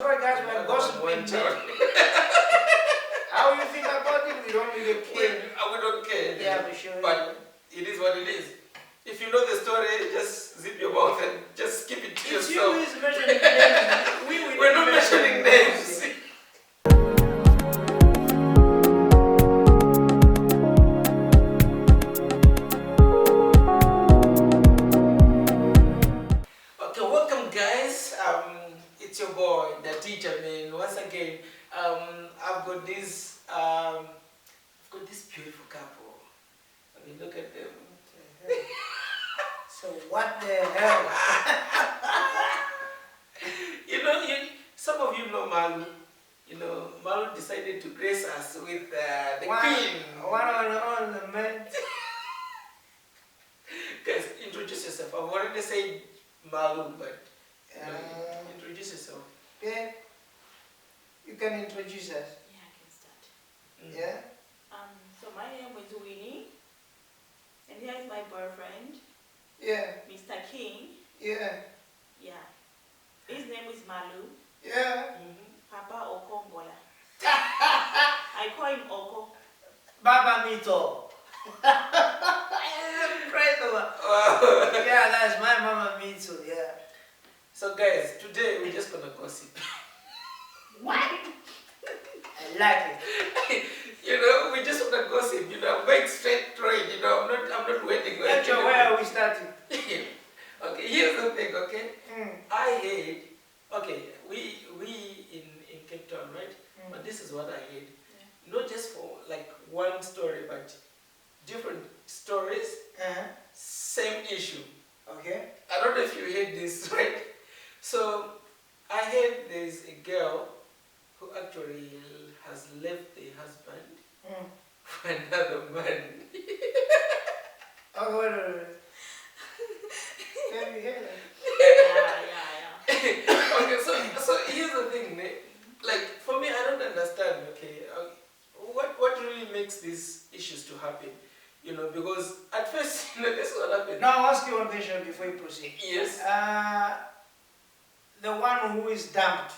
Sorry guys, we're gossiping. How you think about it? We don't really care. We don't care. Yeah, for sure. But it is what it is. If you know the story, just zip your mouth and just keep it to It's yourself. you who is mentioning names. We're not mentioning names. Okay, welcome guys. It's your boy, the teacher man. Once again, I've got this beautiful couple. I mean, look at them. So what the hell? Some of you know Malu. Malu decided to grace us with the queen. One on the man. Guys, introduce yourself. I've already said Malu, but introduce yourself. Yeah. You can introduce us. Yeah, I can start. Yeah? So my name is Winnie, and here is my boyfriend, Yeah. Mr. King. Yeah. Yeah. His name is Malu, Yeah. Papa Okongola. I call him Oko. Baba Mito. Praise the Lord. Yeah, that's my mama Mito, yeah. So guys, today we're just gonna gossip. What? I like it. We just wanna gossip. I'm going straight to it. I'm not waiting. Actually, where are we starting? Okay, here's the thing. Okay, I hate. Okay, we in Cape Town, right? But this is what I hate. Yeah. Not just for like one story, but different stories, same issue. Okay. I don't know if you heard this, right? So I heard there's a girl who actually has left the husband for another man. Oh, wait. Have you heard that? Yeah. Okay, so here's the thing, like for me, I don't understand. Okay, what really makes these issues to happen? Because at first, this is what happened. Now, I'll ask you one question before you proceed. Yes. The one who is dumped,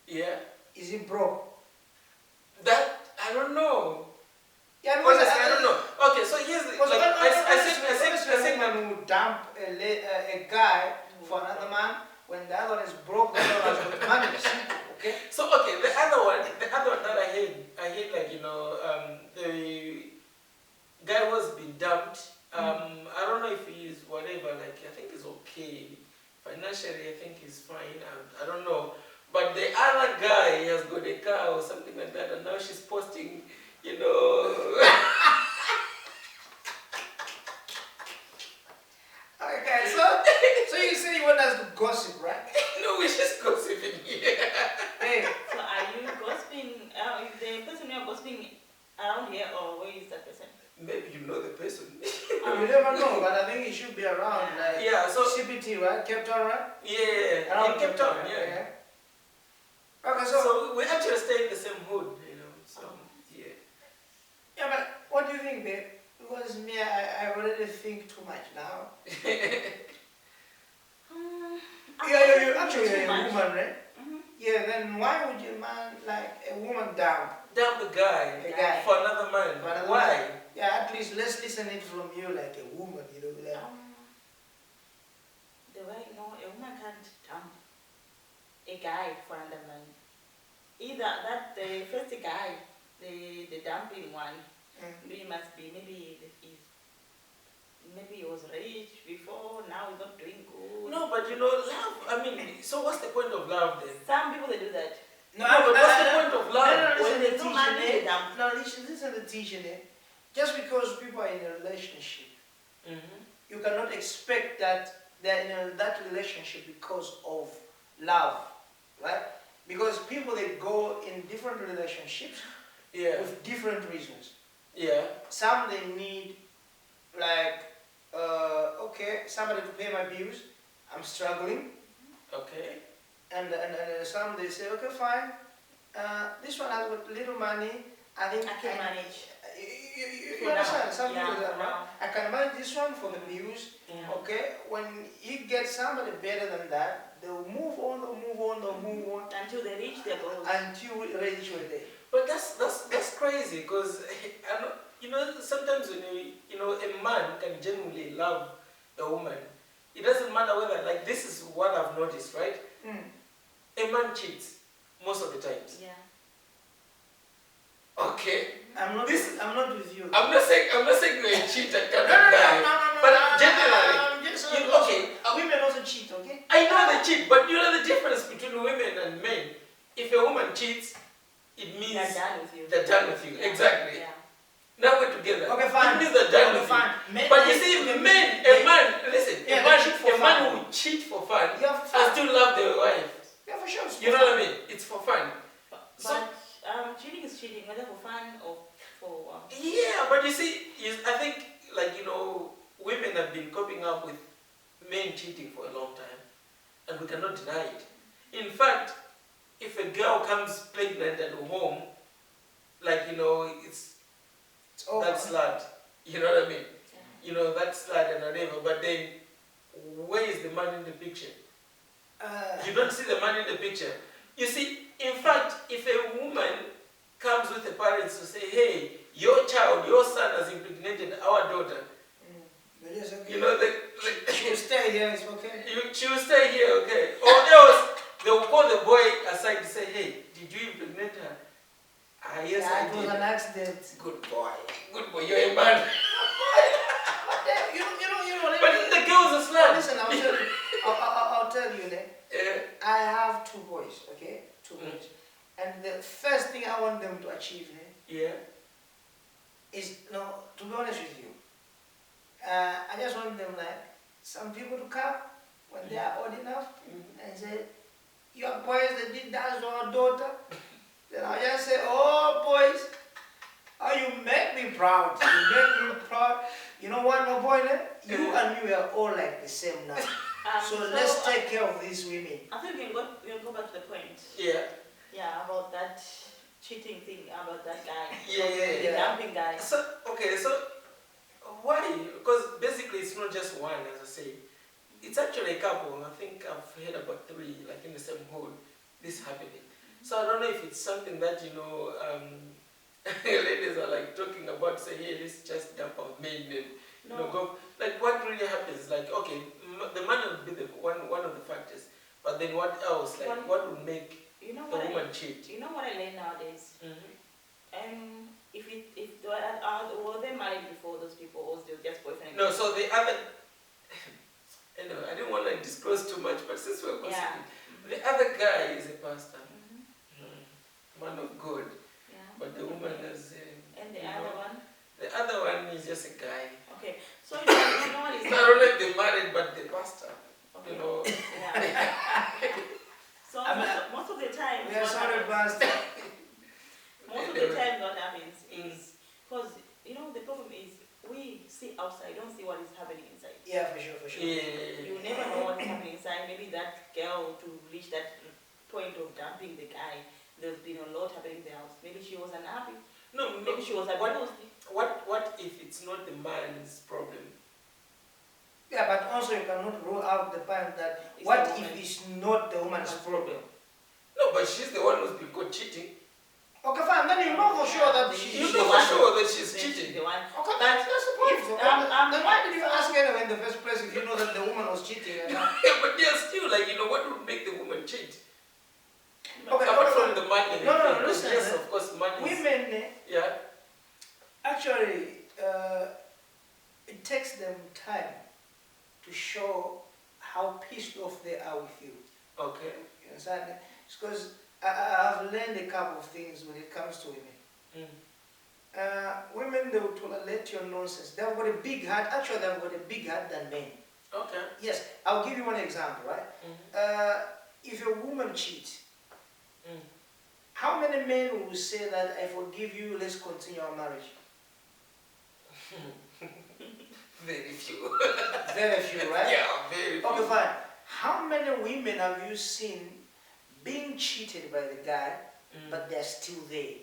Yeah. is he broke? That I don't know. Yeah, Honestly, I don't know. Okay, so here's the Because like I I said man who dump a guy for another man when the other one is broke, the other one has got money. Simple, okay? So okay, the other one that I hate like the guy was being dumped. I don't know if he is whatever. Like I think he's okay financially. I think he's fine. I don't know. But the other guy has got a car or something like that, and now she's posting. Okay, so you say you want us to gossip, right? No, we're just gossiping here. Hey, So are you gossiping? Is the person you are gossiping around here, or where is that person? Maybe you know the person. you never know, but I think he should be around. Like, Yeah. So CPT, right? Cape Town, right? yeah, Around in Cape Town, yeah. Okay, so So we actually stay in the same hood, So yeah. yeah, but what do you think, babe? Because me, I already think too much now. You're actually a woman, right? Yeah, then why would you man like a woman down? Dump the guy, A guy. for another man. For another Why? man. Yeah, at least let's listen it from you like a woman, like. The way a woman can't dump a guy for another man. Either that the first guy, the dumping one, he must be maybe he was rich before, now he's not doing good. No, but love. I mean, so what's the point of love then? Some people they do that. No, but what's the point of love? No, listen to the there's no money, they teaching. dump. No, listen to the teaching. Just because people are in a relationship, you cannot expect that they're in that relationship because of love, right? Because people they go in different relationships with different reasons. Yeah. Some they need like okay, somebody to pay my bills. I'm struggling. Okay. And some they say, okay, fine. This one has got little money. I think I can manage. You understand? Some people Yeah, that, right? I can manage this one for the bills. Yeah. Okay. When you get somebody better than that, they'll move on. And Until they reach their goals. until we reach your day. But that's crazy because you know sometimes when a man can genuinely love a woman, it doesn't matter whether like this is what I've noticed, right? A man cheats most of the times. Yeah. Okay. I'm not with you. I'm not saying you're a cheater, kind No, of no, no, guy. no, no, no, But no, generally, okay. Women also cheat, okay? I know they cheat, but you know the difference between women and men. If a woman cheats, it means They're done with you. they're done with you. Yeah. Exactly. Yeah. Now we're together. Okay, fine. It means they're done Okay, with fine. you. Men, But you see, a man, listen, Yeah, a man, they cheat for a man fun. who cheat for fun, Yeah, for I fun. still love their wife. Yeah, for sure. You know what I mean? It's for fun. But cheating is cheating, whether for fun or for. Yeah, but you see, I think women have been coping up with men cheating for a long time, and we cannot deny it. In fact, if a girl comes pregnant at home, like it's over. that slut. You know what I mean? Yeah. That slut and whatever. But then, where is the man in the picture? You don't see the man in the picture. You see, in fact, if a woman comes with the parents to say, hey, your child, your son has impregnated our daughter, Yes, okay. she She'll stay here, it's okay. she will stay here, okay? Or else, they will call the boy aside to say, hey, did you impregnate her? Ah, yes, Yeah, I it was did. an accident. Good boy, you're a man. But the girl's a slut. Listen, I'll tell you. I'll tell you, Nick. Yeah. I have two boys, okay? Two boys. And the first thing I want them to achieve Yeah. is, to be honest with you, I just want them, like, some people to come when they are old enough and say, your boys, they did that to our daughter. Then I just say, oh, boys, oh, you make me proud. You make me proud. You know what, my boy, you and me are all like the same now. So let's take care of these women. I think we'll go back to the point. Yeah. Yeah, about that cheating thing, about that guy. Yeah. The dumping guy. So why? Because basically it's not just one, as I say. It's actually a couple. I think I've heard about 3, like in the same hood, this happening. So I don't know if it's something that ladies are like talking about, say, hey, let's just dump our men and go. Like what really happens? Like okay, the man would be the one of the factors, but then what else? Like what would make the woman cheat? You know what I learned nowadays? If were they married before those people, or was they just boyfriend? No, so the other. I didn't want to disclose too much, but since we're gossiping, the other guy is a pastor, man of God, but the woman is. And the other one? The other one is just a guy. Okay, so you know what is I don't know if they're married, but the pastor, okay. Yeah. So most of the time, We are sorry, Pastor. most of the time what happens is, because the problem is, we see outside, don't see what is happening inside. Yeah, for sure. Yeah. You never know what's happening inside. Maybe that girl, to reach that point of dumping the guy, there's been a lot happening in the house. Maybe she was unhappy. No, Maybe she was abused. What if it's not the man's problem? Yeah, but also you cannot rule out the point that what if it's not the woman's problem? No, but she's the one who's been caught cheating. Okay, fine. Then you know for sure that You know for sure that she's cheating. The one. Okay, that's the point. Then why did you ask anyway in the first place if you know that the woman was cheating? Yeah, but there's still what would make the woman cheat? Okay, apart from the money. No, listen. Yes, of course, money. Women, yeah. Actually, it takes them time to show how pissed off they are with you. Okay. You understand? It's because I have learned a couple of things when it comes to women. Women, they will tolerate your nonsense. They've got a big heart. Actually, they've got a big heart than men. Okay. Yes, I'll give you one example, right? If a woman cheats, how many men will say that I forgive you, let's continue our marriage? Very few. Very few, right? Yeah, very few. Okay, fine. How many women have you seen being cheated by the guy, but they're still there?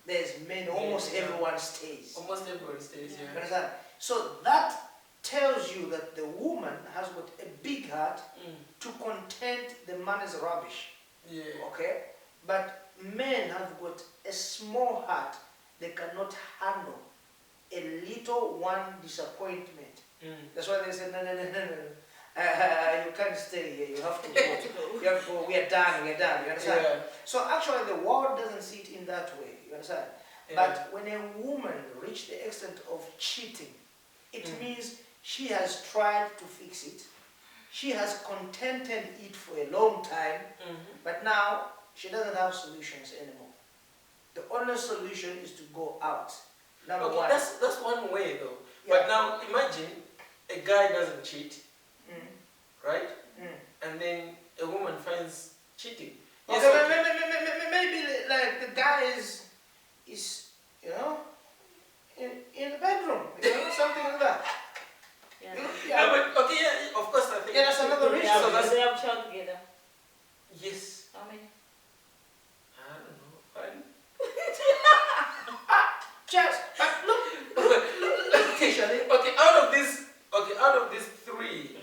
There's men, almost everyone stays. Almost everyone stays, You yeah. understand? So that tells you that the woman has got a big heart to to content the man's rubbish. Yeah. Okay? But men have got a small heart. They cannot handle a little one disappointment. That's why they say, no. You can't stay here. You have to go. You have to go. We are done. You understand? Yeah. So actually, the world doesn't see it in that way. You understand? Yeah. But when a woman reaches the extent of cheating, it means she has tried to fix it. She has contented it for a long time, but now she doesn't have solutions anymore. The only solution is to go out. Number Okay, one. that's one way though. Yeah. But now imagine a guy doesn't cheat, right? And then a woman finds cheating. Yes, Okay, okay. maybe like the guy is you know in the bedroom, something like that. Yeah. No, but okay, yeah, of course I think. Yeah, that's another reason. Yeah, So that's- they have child together. Yes. How many? I don't know. Fine. Just, but look, Okay, out of these three,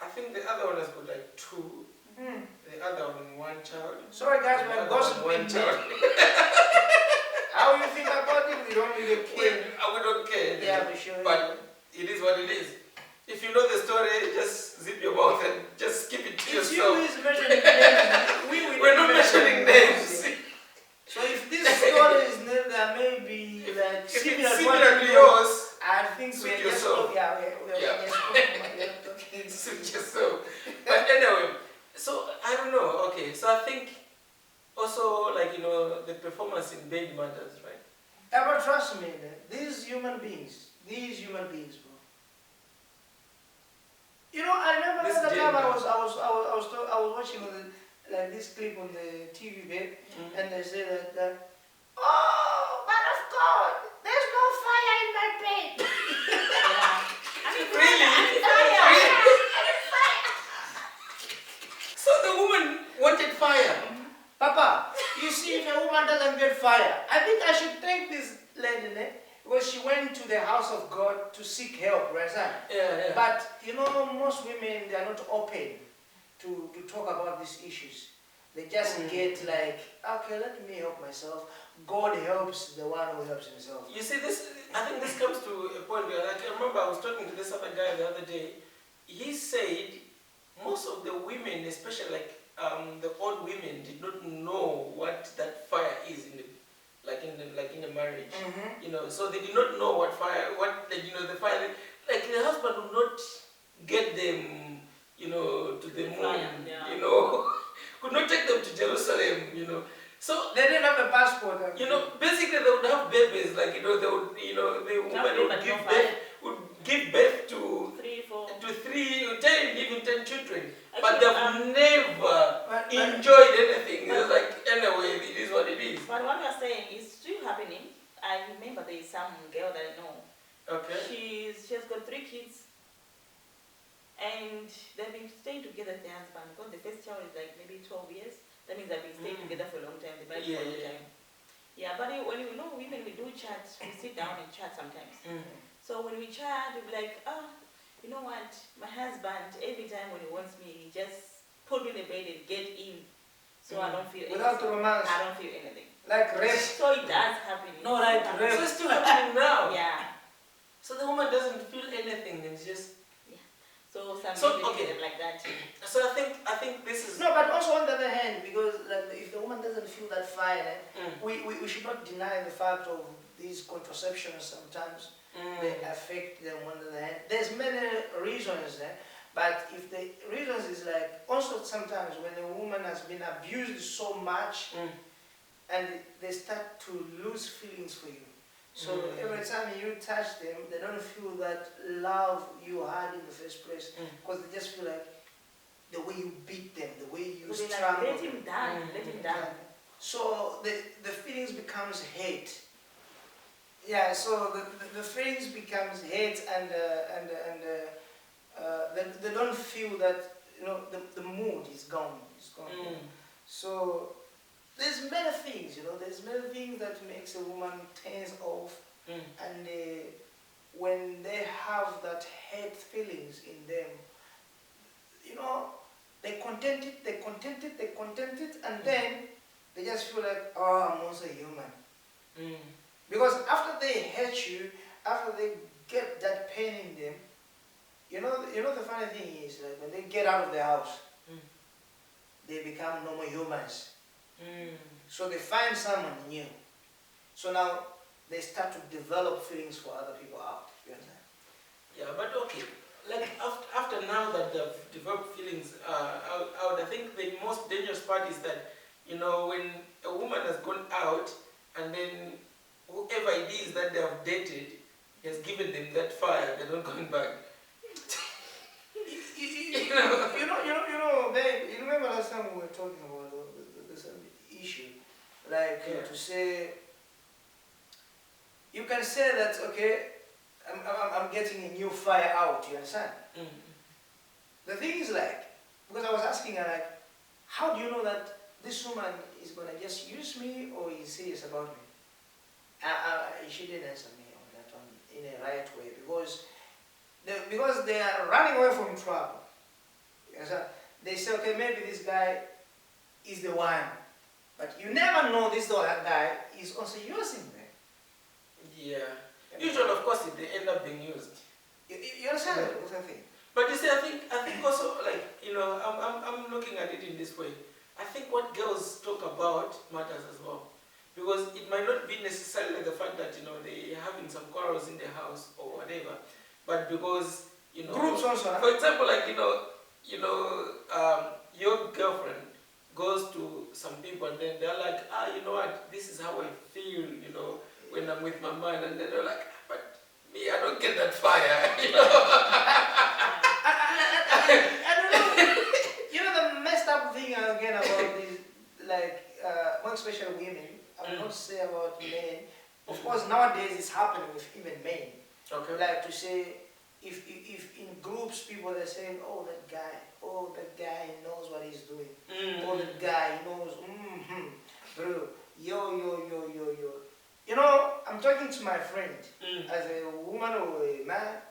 I think the other one has got like 2. The other one child. sorry guys, The my other gossip one been child. How you think about it? We don't really care. We don't care. Yeah, we sure. But it is what it is. If you know the story, just zip your mouth and just keep it to It's you yourself. who is mentioning names. We're not mentioning names. So if this story is named, there may be like If similar it's to what similar to you know, yours, I think suit we're just yourself. we're Yeah. just talking. suit yourself. But anyway, so I don't know. Okay, so I think also like the performance in bed matters, right? Yeah, but trust me, man, these human beings, bro. I remember This the time I gender. was watching like this clip on the TV, babe, and they say that, oh, man of God, there's no fire in my bed. So the woman wanted fire. Papa, you see, if a woman doesn't get fire, I think I should thank this lady, because she went to the house of God to seek help, right? Yeah. But most women, they are not open to talk about these issues. They just get like, okay, let me help myself. God helps the one who helps himself. You see, I think this comes to a point where, like, I remember I was talking to this other guy the other day. He said most of the women, especially like the old women, did not know what that fire is in the marriage. So they did not know what the fire. Like the husband would not get them, to the moon. Fire, yeah. Could not take them to Jerusalem. So They didn't have a passport. basically they would have babies, like they would, the woman would give birth to 3, 4. 10, even 10 children, but Actually, they've never enjoyed anything. It's like anyway, it is what it is. But what you're saying is still happening. I remember there is some girl that I know. Okay. She has got 3 kids, and they've been staying together with their husband because the first child is like maybe 12 years. That means they've been staying together for a long time. They've been married for a long time. Yeah, but when women, we do chat, we sit down and chat sometimes. So when we chat, we'll be like, you know what? My husband, every time when he wants me, he just put me in the bed and get in. So I don't feel Without anything. romance. I don't feel anything. Like rape. So it does happen. No, like So rape. it's still happening now. Yeah. So the woman doesn't feel anything, and it's just. So some So, men okay. get like that. So I think this is. No, but also on the other hand, because like, if the woman doesn't feel that fire, we should not deny the fact of these contraceptions sometimes. They affect them on the other hand. There's many reasons there, but if the reasons is like, also sometimes when a woman has been abused so much, and they start to lose feelings for you. So every time you touch them, they don't feel that love you had in the first place, because they just feel like the way you beat them, the way you So they like, strangle let them. him down, let him down. So the feelings becomes hate. Yeah, so the feelings becomes hate, and they don't feel that the mood is gone. It's gone. So there's many things, there's many things that makes a woman tense off, and when they have that hate feelings in them, content it, and then they just feel like, oh, I'm also human. Because after they hate you, after they get that pain in them, you know the funny thing is, like when they get out of the house, they become normal humans. So they find someone new. So now they start to develop feelings for other people out. You understand? Yeah, but okay. Like after now that they've developed feelings out, I think the most dangerous part is that, you know, when a woman has gone out and then whoever it is that they have dated has given them that fire, they're not going back. Babe, you remember last time we were talking about the same issue, like to say, you can say that, okay, I'm getting a new fire out, you understand? The thing is, like, because I was asking her, like, how do you know that this woman is going to just use me or is serious about me? She didn't answer me on that one in a right way, because they are running away from trouble. You understand? They say, okay, maybe this guy is the one, but you never know this guy is also using them. Yeah. Usually, of course, if they end up being used. You understand what I think? But you see, I think also, like, you know, I'm looking at it in this way. I think what girls talk about matters as well. Because it might not be necessarily the fact that, you know, they're having some quarrels in the house or whatever, but because, you know, groups also. For example, like, your girlfriend goes to some people and then they're like, you know what, this is how I feel, you know, when I'm with my man, and then they're like, but me, I don't get that fire, you know. I don't know. You know the messed up thing again about this, like, more especially women. I will not say about men. Of course, nowadays it's happening with even men. Okay. Like to say, if in groups people are saying, oh that guy knows what he's doing. Oh that guy knows, bro, yo. You know, I'm talking to my friend as a woman or a man.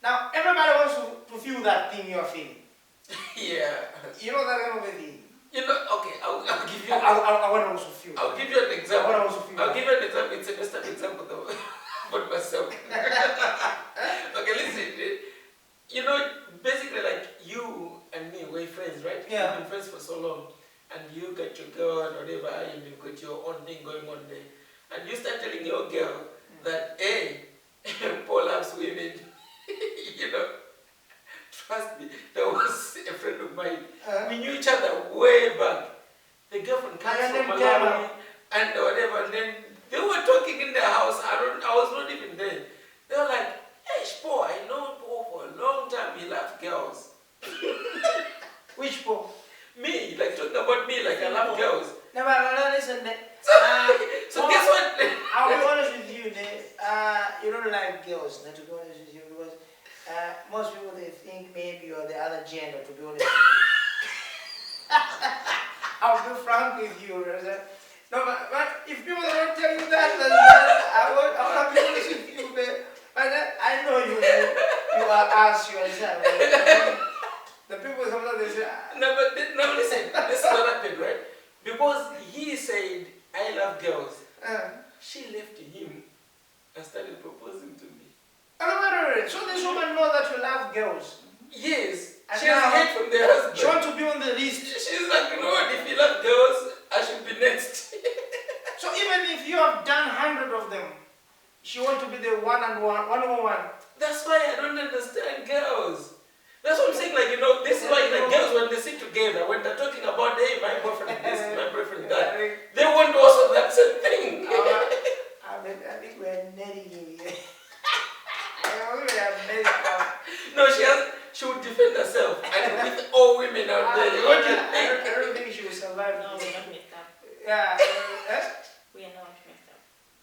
Now everybody wants to feel that thing you're feeling. Yeah. You know that kind of a thing. You know, okay, I'll give you. I want to also feel. I'll give you an example. I want to also feel. I'll give you an example. It's a messed up example though, about myself. Okay, listen. You know, basically, like you and me, we're friends, right? Yeah. We've been friends for so long, and you got your girl and whatever, and you've got your own thing going on there, and you start telling your girl that, hey, Paul loves women. You know. Trust me, there was a friend of mine. We knew each other way back. The girlfriend comes from Malawi and whatever, and then they were talking in the house. I was not even there. They were like, hey, Paul, I know Paul for a long time. He loves girls. Which Paul? Me, like talking about me, like I love girls. No, but listen. So guess what? I'll be honest with you, you don't like girls, to be honest with you, because most people, they think maybe you're the other gender, to be honest with you. I'll be frank with you. No, but if people don't tell you that, then I will be honest with you. But I know you are us, you understand. Right? The people sometimes they say, No, listen, this is what happened, right? Because he said, I love girls. She left him and started proposing to me. So this woman knows that you love girls. Yes. And She has now hate from the husband. she wants to be on the list. She's like, you know what, if you love girls, I should be next. So even if you have done 100 of them, she wants to be the one on one. That's why I don't understand girls. That's what I'm saying, like, you know, this is why, like, girls, when they sit together, when they're talking about, hey, my boyfriend this, my boyfriend that, they want also that same thing. I think we're netting you here. No, she would defend herself, and with all women out there, what do you think? I don't think she will survive. No, we're not messed up. Yeah.